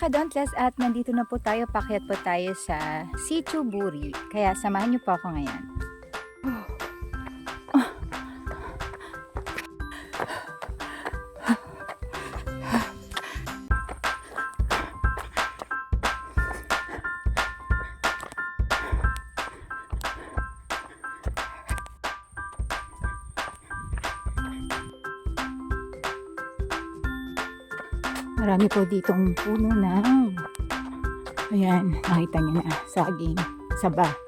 ka-Dauntless at nandito na po tayo, paakyat po tayo sa Sitio Buri. Kaya samahan niyo po ako ngayon. Marami po ditong puno ng, ayan, nakita niyo na, saging, saba.